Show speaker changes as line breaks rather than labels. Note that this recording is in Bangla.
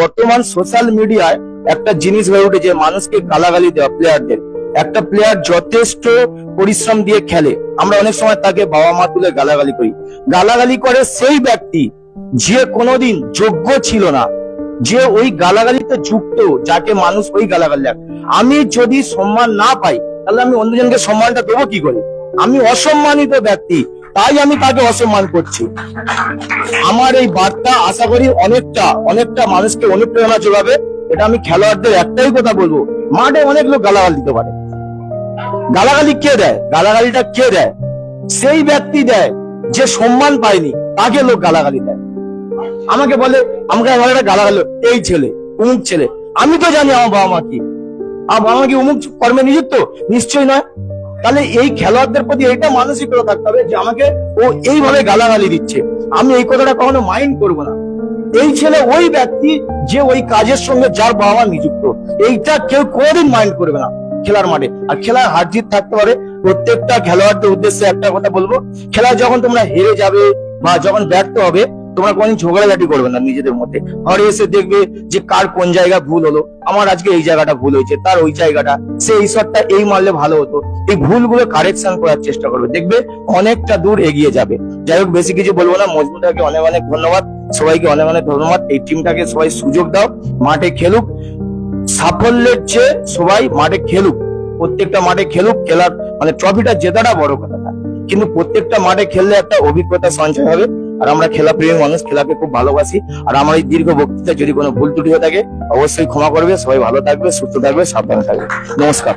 বর্তমান সোশ্যাল মিডিয়ায় একটা জিনিস হয়ে উঠেছে, মানুষকে গালাগালি দেওয়া। প্লেয়ারদের, একটা প্লেয়ার যথেষ্ট পরিশ্রম দিয়ে খেলে, আমরা অনেক সময় তাকে বাবা মা তুলে গালাগালি করি। গালাগালি করে সেই ব্যক্তি যে কোনোদিন যোগ্য ছিল না, যে ওই গালাগালিতে যুক্ত, যাকে মানুষ ওই গালাগালি দেয়। আমি যদি সম্মান না পাই, তাহলে আমি অন্যজনকে সম্মানটা দেবো কি করে? আমি অসম্মানিত ব্যক্তি, তাই আমি তাকে অসম্মান করছি। আমার এই বার্তা আশা করি অনেকটা মানুষকে অনুপ্রেরণা যোগাবে। এটা আমি খেলোয়াড়দের একটাই কথা বলবো, মাঠে অনেক লোক গালাগালি দিতে পারে। গালাগালি কে দেয়? গালাগালিটা কে দেয়? সেই ব্যক্তি দেয় যে সম্মান পায়নি, তাকে লোক গালাগালি দেয়। আমাকে বলে, আমাকে একটা গালাগালি, এই ছেলে, অমুক ছেলে। আমি তো জানি আমার বাবা মা কি, আমার বাবা মা কি অমুক কর্মে নিযুক্ত? নিশ্চয়ই নয়। তাহলে এই খেলোয়াড়দের প্রতি এইটা মানসিকতা থাকতে হবে যে আমাকে ও এইভাবে গালাগালি দিচ্ছে, আমি এই কথাটা কখনো মাইন্ড করবো না। এই ছেলে ওই ব্যক্তি যে ওই কাজের সঙ্গে যার বাবা মা নিযুক্ত, এইটা কেউ কোনোদিন মাইন্ড করবে না খেলার মাঠে। আর খেলার হার জিত থাকতে পারে। প্রত্যেকটা খেলোয়াড়দের উদ্দেশ্যে একটা কথা বলবো, খেলা যখন তোমরা হেরে যাবে বা যখন ব্যর্থ হবে, তোমরা কোনদিন ঝগড়াঝাটি করবে না নিজেদের মধ্যে। ঘরে এসে দেখবে যে কার কোন জায়গা ভুল হলো, আমার আজকে এই জায়গাটা ভুল হয়েছে, তার ওই জায়গাটা, সে এই শটটা এই মারলে ভালো হতো। এই ভুলগুলো কারেকশন করার চেষ্টা করবে, দেখবে অনেকটা দূর এগিয়ে যাবে। যাই হোক, বেশি কিছু বলবো না। মজবুতাকে অনেক অনেক ধন্যবাদ, সবাইকে অনেক অনেক ধন্যবাদ। এই টিমটাকে সবাই সুযোগ দাও, মাঠে খেলুক। সাফল্যের চেয়ে সবাই মাঠে খেলুক, প্রত্যেকটা মাঠে খেলুক। খেলার মানে ট্রফিটা জেতাটা বড় কথা না, কিন্তু প্রত্যেকটা মাঠে খেললে একটা অভিজ্ঞতা সঞ্চয় হবে। আর আমরা খেলা প্রেমী মানুষ, খেলাকে খুব ভালোবাসি। আর আমার এই দীর্ঘ বক্তৃতা যদি কোনো ভুল ত্রুটি হয়ে থাকে অবশ্যই ক্ষমা করবে। সবাই ভালো থাকবে, সুস্থ থাকবে, সাবধানে থাকবে। নমস্কার।